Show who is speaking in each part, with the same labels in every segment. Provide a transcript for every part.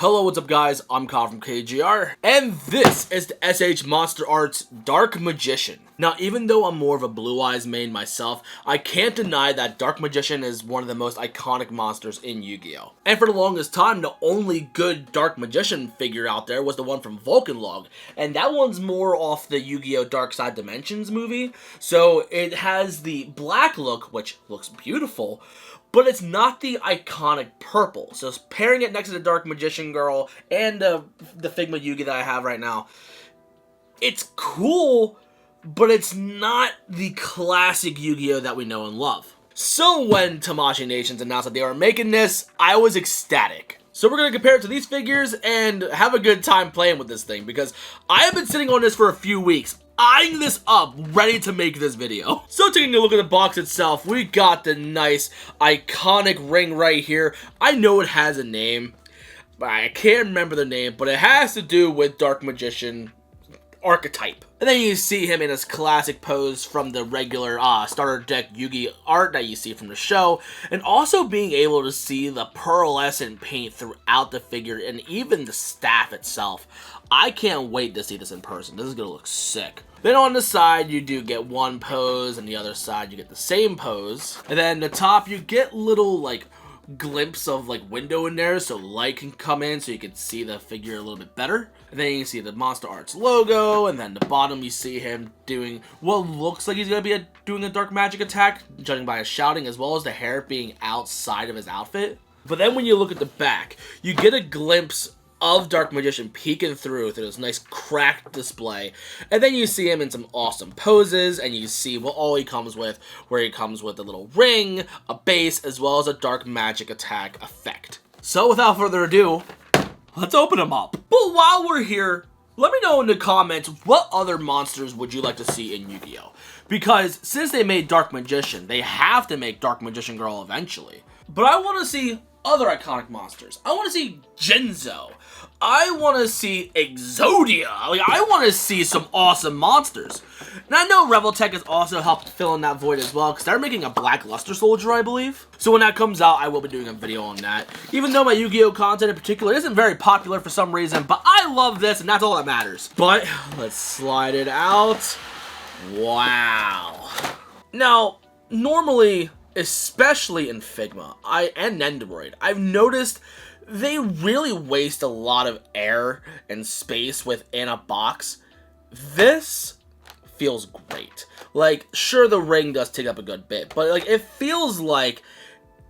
Speaker 1: Hello, what's up guys? I'm Kyle from KGR, and this is the S.H. Monsterarts Dark Magician. Now, even though I'm more of a Blue-Eyes main myself, I can't deny that Dark Magician is one of the most iconic monsters in Yu-Gi-Oh! And for the longest time, the only good Dark Magician figure out there was the one from Vulcanlog, and that one's more off the Yu-Gi-Oh! Dark Side Dimensions movie, so it has the black look, which looks beautiful, but it's not the iconic purple. So pairing it next to the Dark Magician girl and the Figma Yugi that I have right now, it's cool, but it's not the classic Yu-Gi-Oh! That we know and love. So when Tamashii Nations announced that they were making this, I was ecstatic. So we're going to compare it to these figures and have a good time playing with this thing, because I have been sitting on this for a few weeks, eyeing this up, ready to make this video. So taking a look at the box itself, we got the nice iconic ring right here. I know it has a name, but I can't remember the name, but it has to do with Dark Magician archetype. And then you see him in his classic pose from the regular starter deck Yugi art that you see from the show, and also being able to see the pearlescent paint throughout the figure and even the staff itself. I can't wait to see this in person. This is gonna look sick. Then on the side, you do get one pose, and the other side, you get the same pose. And then the top, you get little, like, glimpse of, like, window in there, so light can come in, so you can see the figure a little bit better. And then you can see the Monsterarts logo, and then the bottom, you see him doing what looks like he's gonna be doing a dark magic attack, judging by his shouting, as well as the hair being outside of his outfit. But then when you look at the back, you get a glimpse of Dark Magician peeking through this nice cracked display, and then you see him in some awesome poses, and you see what all he comes with, where he comes with a little ring, a base, as well as a dark magic attack effect. So without further ado, let's open him up. But while we're here, let me know in the comments what other monsters would you like to see in Yu-Gi-Oh! Because since they made Dark Magician, they have to make Dark Magician Girl eventually. But I want to see other iconic monsters. I want to see Jinzo. I want to see Exodia. Like, I want to see some awesome monsters. And I know Reveltech has also helped fill in that void as well, because they're making a Black Luster Soldier, I believe. So when that comes out, I will be doing a video on that. Even though my Yu-Gi-Oh! Content in particular isn't very popular for some reason, but I love this, and that's all that matters. But let's slide it out. Wow. Now, normally, especially in Figma and Nendoroid, I've noticed they really waste a lot of air and space within a box. This feels great. Like, sure, the ring does take up a good bit, but like, it feels like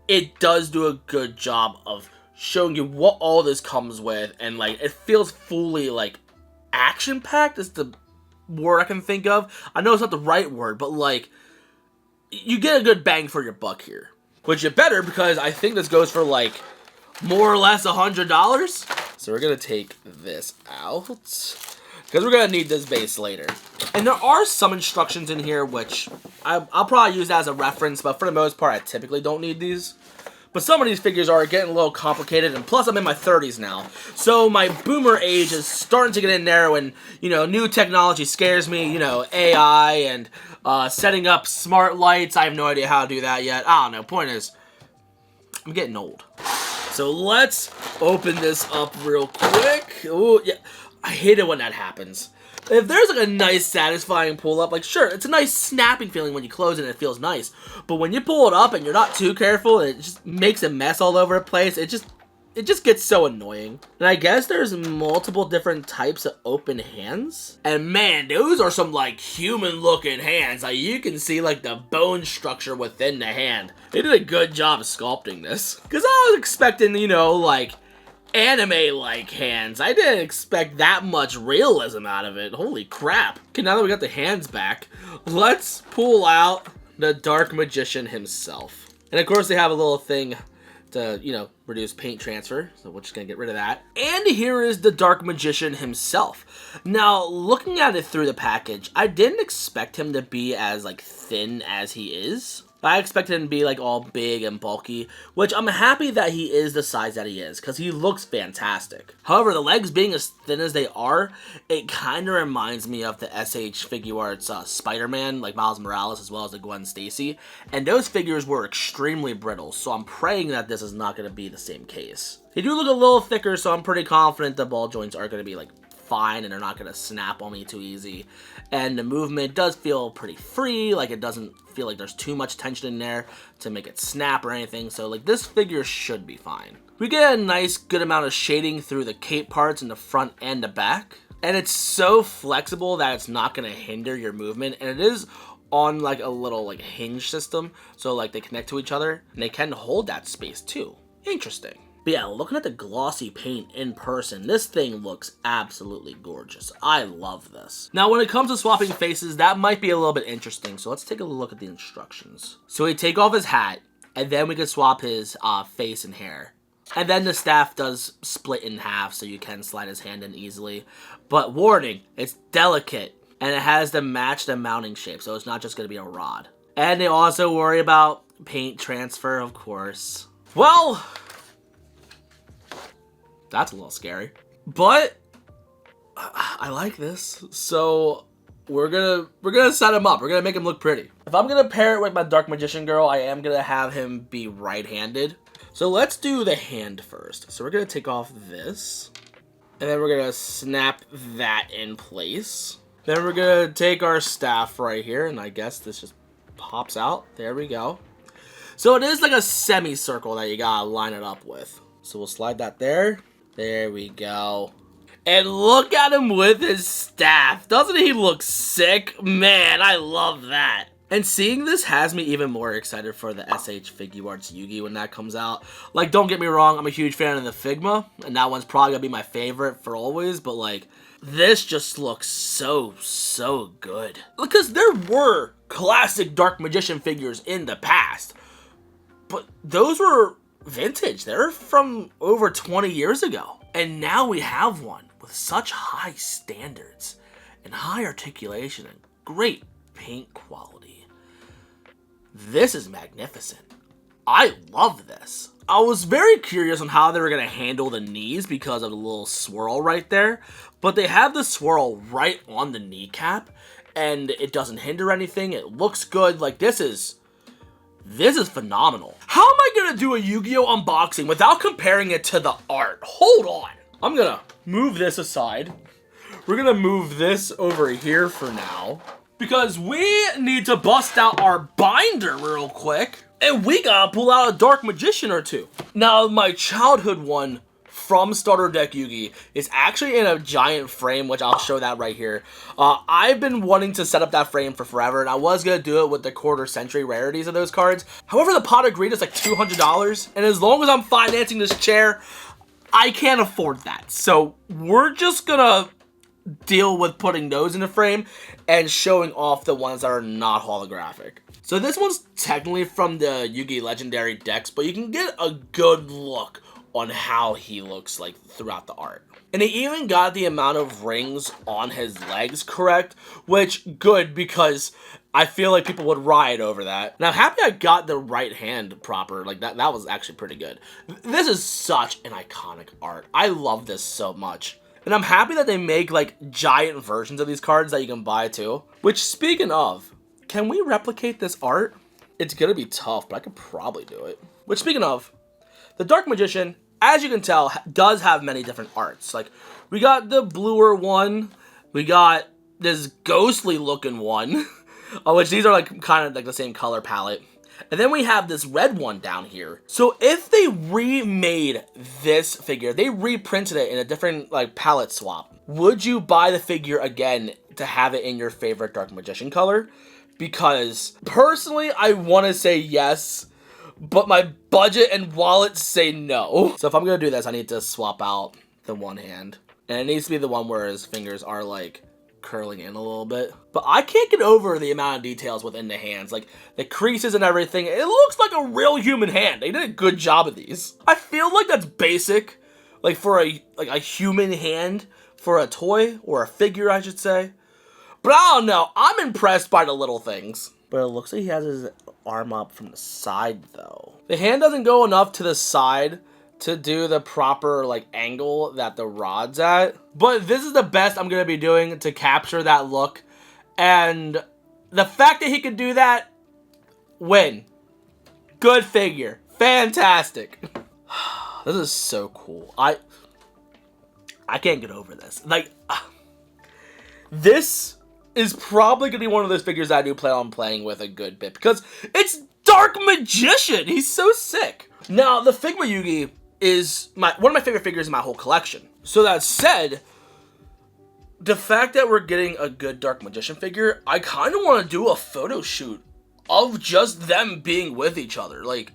Speaker 1: it does do a good job of showing you what all this comes with, and like, it feels fully like action-packed is the word I can think of. I know it's not the right word, but like, you get a good bang for your buck here, which you better, because I think this goes for like more or less $100. So we're gonna take this out, because we're gonna need this base later. And there are some instructions in here which I'll probably use that as a reference, but for the most part I typically don't need these. But some of these figures are getting a little complicated, and plus I'm in my 30s now, so my boomer age is starting to get in there when, you know, new technology scares me, you know, AI and setting up smart lights. I have no idea how to do that yet. I don't know. Point is, I'm getting old. So let's open this up real quick. Ooh, yeah. I hate it when that happens. If there's like a nice satisfying pull up, like sure, it's a nice snapping feeling when you close it and it feels nice. But when you pull it up and you're not too careful, and it just makes a mess all over the place, it just gets so annoying. And I guess there's multiple different types of open hands. And man, those are some like human looking hands. Like, you can see like the bone structure within the hand. They did a good job of sculpting this. Because I was expecting, you know, like anime-like hands. I didn't expect that much realism out of it. Holy crap. Okay, now that we got the hands back, let's pull out the Dark Magician himself. And of course they have a little thing to, you know, reduce paint transfer, so we're just gonna get rid of that. And here is the Dark Magician himself. Now, looking at it through the package, I didn't expect him to be as, like, thin as he is. I expected him to be like all big and bulky, which I'm happy that he is the size that he is, because he looks fantastic. However, the legs being as thin as they are, it kind of reminds me of the S.H. Figuarts Spider-Man, like Miles Morales, as well as the Gwen Stacy, and those figures were extremely brittle, so I'm praying that this is not going to be the same case. They do look a little thicker, so I'm pretty confident the ball joints are going to be like fine and they're not going to snap on me too easy. And the movement does feel pretty free, like it doesn't feel like there's too much tension in there to make it snap or anything. So like this figure should be fine. We get a nice good amount of shading through the cape parts in the front and the back. And it's so flexible that it's not going to hinder your movement. And it is on like a little like hinge system. So like they connect to each other and they can hold that space too. Interesting. But yeah, looking at the glossy paint in person, this thing looks absolutely gorgeous. I love this. Now, when it comes to swapping faces, that might be a little bit interesting. So let's take a look at the instructions. So we take off his hat, and then we can swap his face and hair. And then the staff does split in half, so you can slide his hand in easily. But warning, it's delicate, and it has to match the mounting shape, so it's not just going to be a rod. And they also worry about paint transfer, of course. Well, that's a little scary, but I like this. So we're gonna set him up. We're gonna make him look pretty. If I'm gonna pair it with my Dark Magician girl, I am gonna have him be right-handed. So let's do the hand first. So we're gonna take off this, and then we're gonna snap that in place. Then we're gonna take our staff right here, and I guess this just pops out. There we go. So it is like a semicircle that you gotta line it up with. So we'll slide that there. There we go. And look at him with his staff. Doesn't he look sick? Man, I love that. And seeing this has me even more excited for the S.H. Figuarts Yugi when that comes out. Like, don't get me wrong, I'm a huge fan of the Figma, and that one's probably gonna be my favorite for always, but like, this just looks so good. Because there were classic Dark Magician figures in the past, but those were vintage. They're from over 20 years ago. And now we have one with such high standards and high articulation and great paint quality. This is magnificent. I love this. I was very curious on how they were going to handle the knees because of the little swirl right there. But they have the swirl right on the kneecap and it doesn't hinder anything. It looks good. Like, this is phenomenal. How am I gonna do a Yu-Gi-Oh unboxing without comparing it to the art? Hold on. I'm gonna move this aside. We're gonna move this over here for now, because we need to bust out our binder real quick, and we gotta pull out a Dark Magician or two. Now, my childhood one from Starter Deck Yugi is actually in a giant frame, which I'll show that right here. I've been wanting to set up that frame for forever, and I was going to do it with the quarter century rarities of those cards. However, the pot of greed is like $200, and as long as I'm financing this chair, I can't afford that. So we're just going to deal with putting those in the frame and showing off the ones that are not holographic. So this one's technically from the Yugi Legendary decks, but you can get a good look on how he looks like throughout the art. And he even got the amount of rings on his legs correct, which good, because I feel like people would riot over that. And I'm happy I got the right hand proper. Like that was actually pretty good. This is such an iconic art. I love this so much. And I'm happy that they make like giant versions of these cards that you can buy too. Which, speaking of, can we replicate this art? It's gonna be tough, but I could probably do it. Which, speaking of, the Dark Magician, as you can tell, does have many different arts. Like, we got the bluer one, we got this ghostly looking one, which these are like kind of like the same color palette. And then we have this red one down here. So if they remade this figure, they reprinted it in a different like palette swap, would you buy the figure again to have it in your favorite Dark Magician color? Because personally, I want to say yes, but my budget and wallet say no. So if I'm gonna do this, I need to swap out the one hand. And it needs to be the one where his fingers are like curling in a little bit. But I can't get over the amount of details within the hands. Like the creases and everything. It looks like a real human hand. They did a good job of these. I feel like that's basic. Like for a human hand for a toy, or a figure I should say. But I don't know. I'm impressed by the little things. But it looks like he has his arm up from the side, though. The hand doesn't go enough to the side to do the proper, like, angle that the rod's at. But this is the best I'm going to be doing to capture that look. And the fact that he could do that, win. Good figure. Fantastic. This is so cool. I can't get over this. Like, this is probably going to be one of those figures that I do plan on playing with a good bit, because it's Dark Magician. He's so sick. Now, the Figma Yugi is one of my favorite figures in my whole collection. So that said, the fact that we're getting a good Dark Magician figure, I kind of want to do a photo shoot of just them being with each other. Like,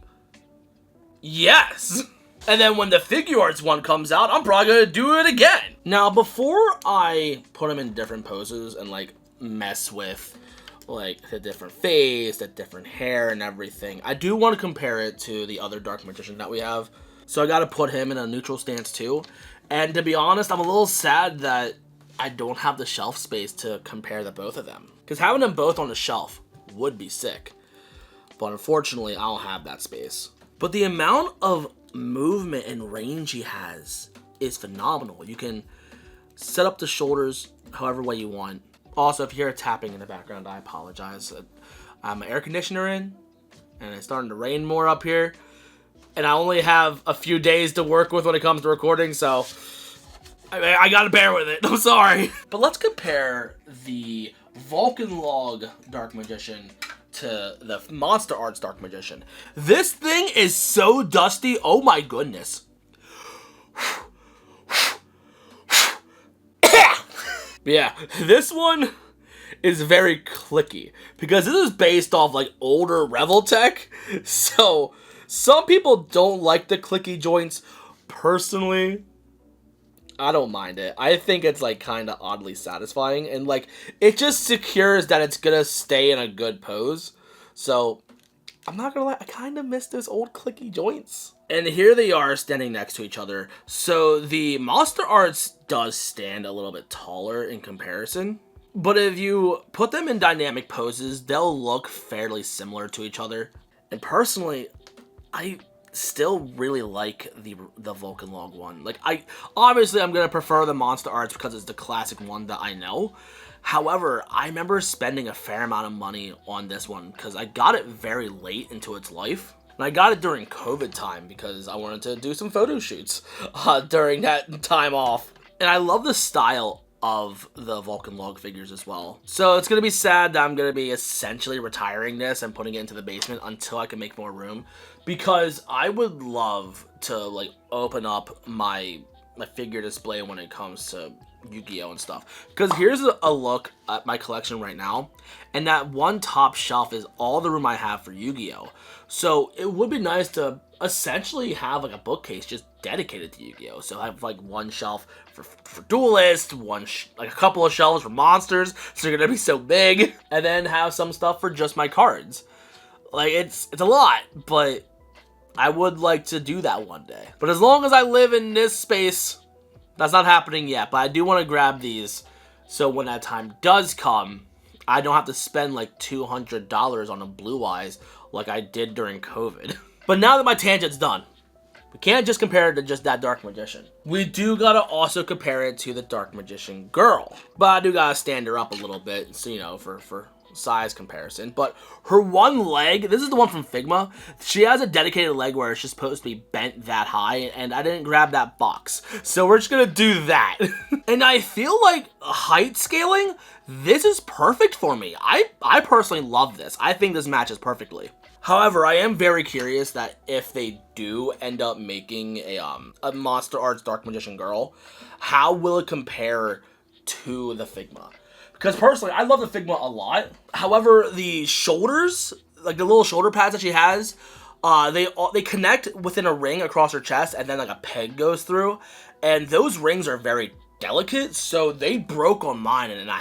Speaker 1: yes. And then when the Figuarts one comes out, I'm probably going to do it again. Now, before I put them in different poses and, like, mess with, like, the different face, the different hair, and everything, I do want to compare it to the other Dark Magician that we have. So I got to put him in a neutral stance, too. And to be honest, I'm a little sad that I don't have the shelf space to compare the both of them. Because having them both on the shelf would be sick. But unfortunately, I don't have that space. But the amount of movement and range he has is phenomenal. You can set up the shoulders however way you want. Also, if you hear tapping in the background, I apologize. I'm an air conditioner in, and it's starting to rain more up here. And I only have a few days to work with when it comes to recording, so I gotta bear with it. I'm sorry. But let's compare the Vulcan Log Dark Magician to the Monsterarts Dark Magician. This thing is so dusty. Oh my goodness. Yeah, this one is very clicky because this is based off like older Revel tech. So some people don't like the clicky joints. Personally, I don't mind it. I think it's like kind of oddly satisfying, and like it just secures that it's gonna stay in a good pose. So I'm not gonna lie, I kind of miss those old clicky joints. And here they are standing next to each other. So the Monsterarts does stand a little bit taller in comparison, but if you put them in dynamic poses, they'll look fairly similar to each other. And personally, I still really like the Vulcan Log one. Like, obviously I'm gonna prefer the Monsterarts because it's the classic one that I know. However, I remember spending a fair amount of money on this one because I got it very late into its life. And I got it during COVID time because I wanted to do some photo shoots during that time off. And I love the style of the Vulcan Log figures as well. So it's going to be sad that I'm going to be essentially retiring this and putting it into the basement until I can make more room. Because I would love to like open up my figure display when it comes to Yu-Gi-Oh and stuff. Because here's a look at my collection right now, and that one top shelf is all the room I have for Yu-Gi-Oh. So it would be nice to essentially have like a bookcase just dedicated to Yu-Gi-Oh. So I have like one shelf for Duelist, like a couple of shelves for monsters, so they're gonna be so big, and then have some stuff for just my cards. Like it's a lot, but I would like to do that one day. But as long as I live in this space, that's not happening yet, but I do want to grab these so when that time does come, I don't have to spend like $200 on a Blue-Eyes like I did during COVID. But now that my tangent's done, we can't just compare it to just that Dark Magician. We do gotta also compare it to the Dark Magician girl. But I do gotta stand her up a little bit, so, you know, for size comparison. But her one leg, this is the one from Figma, she has a dedicated leg where it's just supposed to be bent that high, and I didn't grab that box, so we're just gonna do that. And I feel like height scaling, this is perfect for me. I personally love this. I think this matches perfectly. However, I am very curious that if they do end up making a Monsterarts Dark Magician girl, how will it compare to the Figma? Because personally, I love the Figma a lot. However, the shoulders, like the little shoulder pads that she has, they connect within a ring across her chest, and then like a peg goes through. And those rings are very delicate, so they broke on mine, and I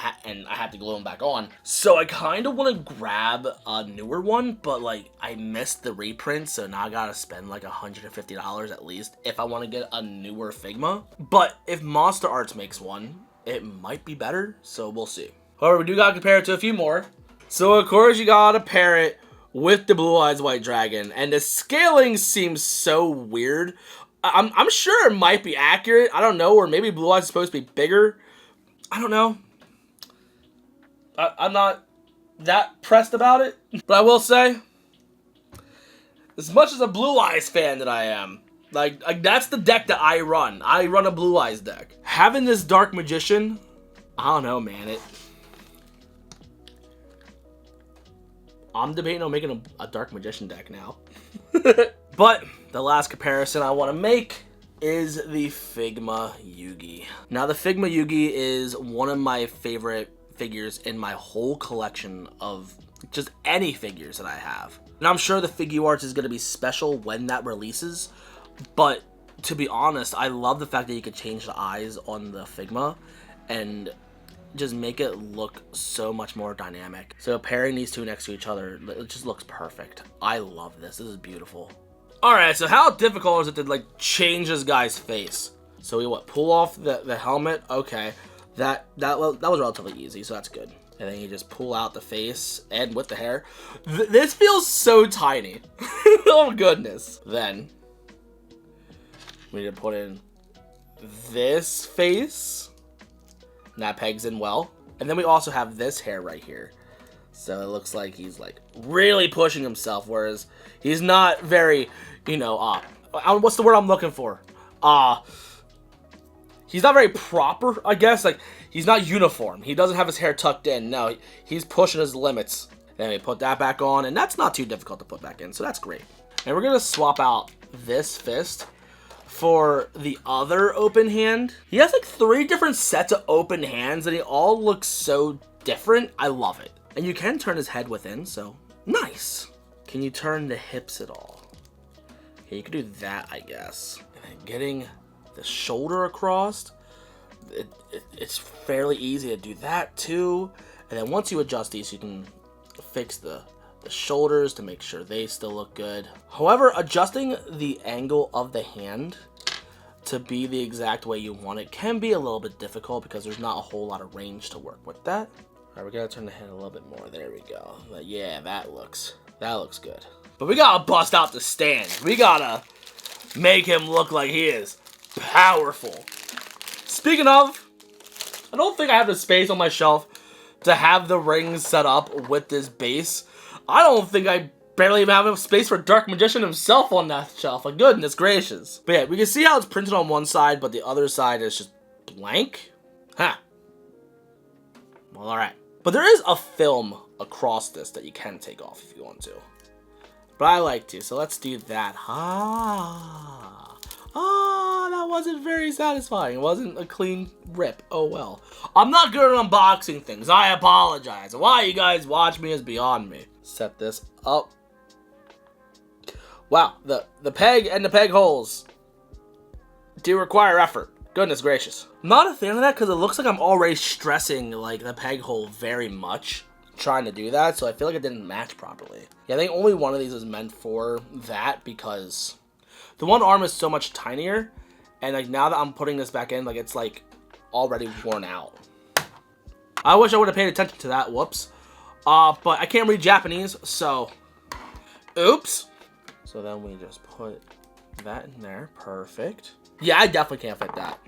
Speaker 1: had to glue them back on. So I kind of want to grab a newer one, but like I missed the reprint, so now I gotta spend like $150 at least if I want to get a newer Figma. But if Monsterarts makes one, it might be better, so we'll see. However, we do gotta compare it to a few more. So of course you gotta pair it with the Blue-Eyes White Dragon, and the scaling seems so weird. I'm sure it might be accurate. I don't know, or maybe Blue-Eyes is supposed to be bigger. I don't know. I'm not that pressed about it, but I will say, as much as a Blue-Eyes fan that I am, Like that's the deck that I run. I run a Blue Eyes deck. Having this Dark Magician, I don't know, man. I'm debating on making a Dark Magician deck now. But the last comparison I want to make is the Figma Yugi. Now, the Figma Yugi is one of my favorite figures in my whole collection of just any figures that I have. And I'm sure the Figuarts is going to be special when that releases, but to be honest, I love the fact that you could change the eyes on the Figma and just make it look so much more dynamic. So pairing these two next to each other, it just looks perfect. I love this. This is beautiful. Alright, so how difficult is it to like change this guy's face? So we pull off the helmet? Okay. That was relatively easy, so that's good. And then you just pull out the face and with the hair. This feels so tiny. Oh goodness. Then we need to put in this face. And that pegs in well. And then we also have this hair right here. So it looks like he's like really pushing himself, whereas he's not very, you know, what's the word I'm looking for? He's not very proper, I guess. Like, he's not uniform. He doesn't have his hair tucked in. No, he's pushing his limits. Then we put that back on, and that's not too difficult to put back in, so that's great. And we're gonna swap out this fist for the other open hand. He has like 3 different sets of open hands, and they all look so different. I love it. And you can turn his head within, so nice. Can you turn the hips at all? Okay, you can do that, I guess. And then getting the shoulder across, it's fairly easy to do that too. And then once you adjust these, you can fix the shoulders to make sure they still look good. However, adjusting the angle of the hand to be the exact way you want it can be a little bit difficult because there's not a whole lot of range to work with that. Alright, we gotta turn the head a little bit more. There we go. But yeah, that looks good. But we gotta bust out the stand. We gotta make him look like he is powerful. Speaking of, I don't think I have the space on my shelf to have the rings set up with this base. I don't think I barely even have enough space for Dark Magician himself on that shelf. Like, goodness gracious. But yeah, we can see how it's printed on one side, but the other side is just blank. Huh. Well, alright. But there is a film across this that you can take off if you want to. But I like to, so let's do that. That wasn't very satisfying. It wasn't a clean rip. Oh well. I'm not good at unboxing things. I apologize. Why you guys watch me is beyond me. Set this up. Wow, the peg and the peg holes do require effort. Goodness gracious. Not a fan of that because it looks like I'm already stressing like the peg hole very much trying to do that, so I feel like it didn't match properly. Yeah, I think only one of these is meant for that because the one arm is so much tinier, and like now that I'm putting this back in, like it's like already worn out. I wish I would have paid attention to that, whoops. But I can't read Japanese, so oops. So then we just put that in there, perfect. Yeah, I definitely can't fit that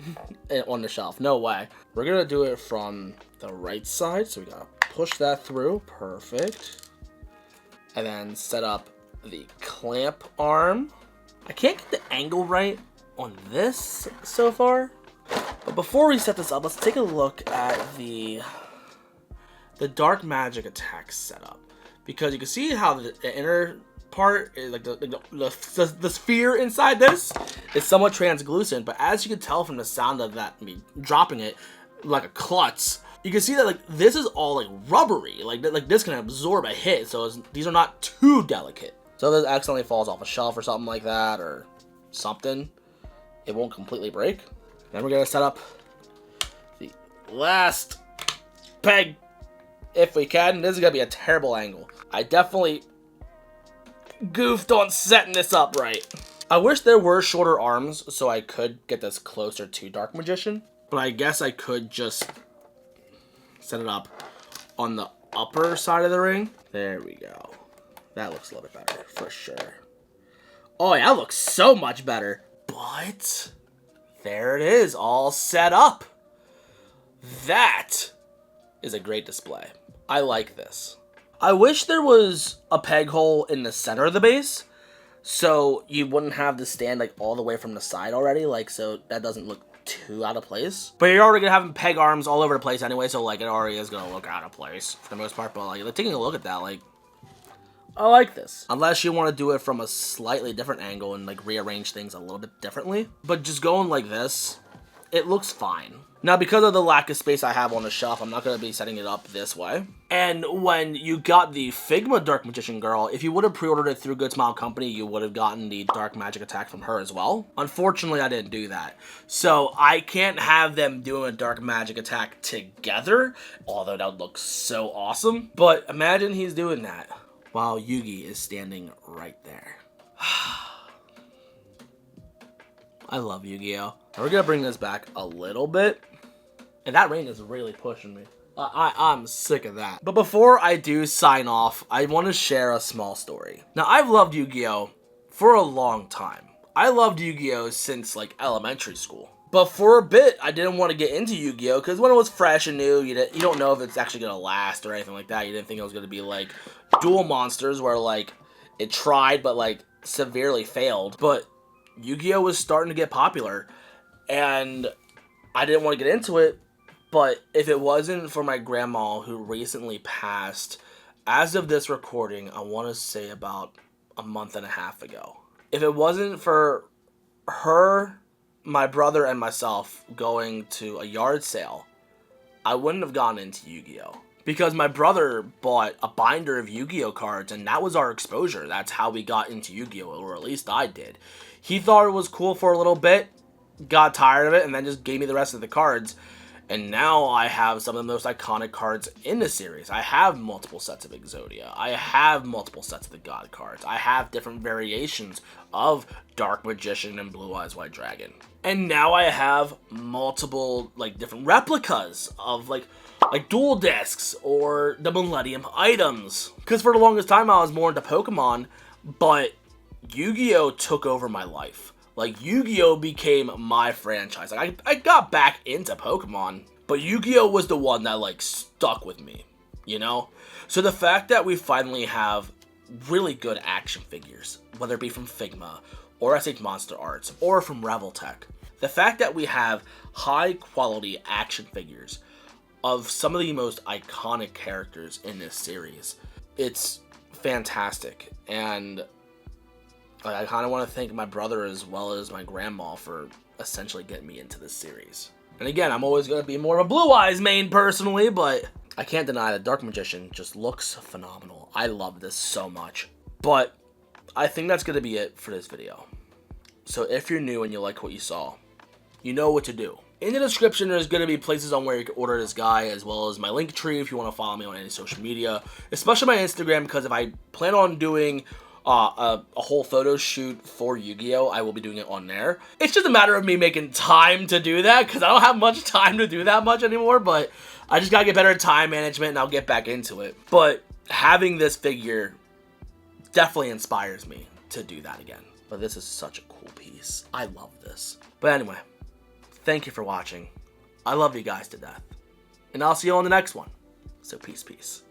Speaker 1: on the shelf, no way. We're gonna do it from the right side, so we gotta push that through, perfect. And then set up the clamp arm. I can't get the angle right on this so far. But before we set this up, let's take a look at the dark magic attack setup. Because you can see how the inner part is like the sphere inside this is somewhat translucent, but as you can tell from the sound of that, me dropping it like a klutz, you can see that like this is all like rubbery, like this can absorb a hit, so these are not too delicate. So if this accidentally falls off a shelf or something like that or something, it won't completely break. Then we're gonna set up the last peg if we can. This is gonna be a terrible angle. I definitely goofed on setting this up right. I wish there were shorter arms so I could get this closer to Dark Magician, but I guess I could just set it up on the upper side of the ring. There we go. That looks a little bit better for sure. Oh yeah, that looks so much better. But there it is, all set up. That is a great display. I like this. I wish there was a peg hole in the center of the base So you wouldn't have the stand like all the way from the side already, like, so that doesn't look too out of place. But you're already gonna have peg arms all over the place anyway, so like it already is gonna look out of place for the most part. But like taking a look at that, like, I like this. Unless you want to do it from a slightly different angle and like rearrange things a little bit differently. But just going like this, it looks fine. Now, because of the lack of space I have on the shelf, I'm not going to be setting it up this way. And when you got the Figma Dark Magician girl, if you would have pre-ordered it through Good Smile Company, you would have gotten the Dark Magic attack from her as well. Unfortunately, I didn't do that. So I can't have them doing a Dark Magic attack together, although that would look so awesome. But imagine he's doing that while Yugi is standing right there. I love Yu-Gi-Oh! We're going to bring this back a little bit. And that rain is really pushing me. I'm sick of that. But before I do sign off, I want to share a small story. Now, I've loved Yu-Gi-Oh! For a long time. I loved Yu-Gi-Oh! Since, like, elementary school. But for a bit, I didn't want to get into Yu-Gi-Oh! Because when it was fresh and new, you don't know if it's actually going to last or anything like that. You didn't think it was going to be, like, Duel Monsters where, like, it tried but, like, severely failed. But Yu-Gi-Oh! Was starting to get popular. And I didn't want to get into it. But if it wasn't for my grandma who recently passed, as of this recording, I want to say about a month and a half ago. If it wasn't for her, my brother, and myself going to a yard sale, I wouldn't have gone into Yu-Gi-Oh! Because my brother bought a binder of Yu-Gi-Oh! Cards, and that was our exposure. That's how we got into Yu-Gi-Oh! Or at least I did. He thought it was cool for a little bit, got tired of it, and then just gave me the rest of the cards. And now I have some of the most iconic cards in the series. I have multiple sets of Exodia. I have multiple sets of the God cards. I have different variations of Dark Magician and Blue-Eyes White Dragon. And now I have multiple, like, different replicas of, like Duel Disks or the Millennium items. Because for the longest time I was more into Pokemon, but Yu-Gi-Oh! Took over my life. Like, Yu-Gi-Oh! Became my franchise. Like, I got back into Pokemon, but Yu-Gi-Oh! Was the one that, like, stuck with me, you know? So the fact that we finally have really good action figures, whether it be from Figma, or S.H. Monsterarts, or from Reveltech, the fact that we have high-quality action figures of some of the most iconic characters in this series, it's fantastic. And I kind of want to thank my brother as well as my grandma for essentially getting me into this series. And again, I'm always going to be more of a Blue-Eyes main personally, but I can't deny that Dark Magician just looks phenomenal. I love this so much. But I think that's going to be it for this video. So if you're new and you like what you saw, you know what to do. In the description, there's going to be places on where you can order this guy, as well as my link tree if you want to follow me on any social media, especially my Instagram, because if I plan on doing a whole photo shoot for Yu-Gi-Oh! I will be doing it on there. It's just a matter of me making time to do that, because I don't have much time to do that much anymore, but I just gotta get better at time management, and I'll get back into it. But having this figure definitely inspires me to do that again. But this is such a cool piece. I love this. But anyway, thank you for watching. I love you guys to death. And I'll see you on the next one. So peace, peace.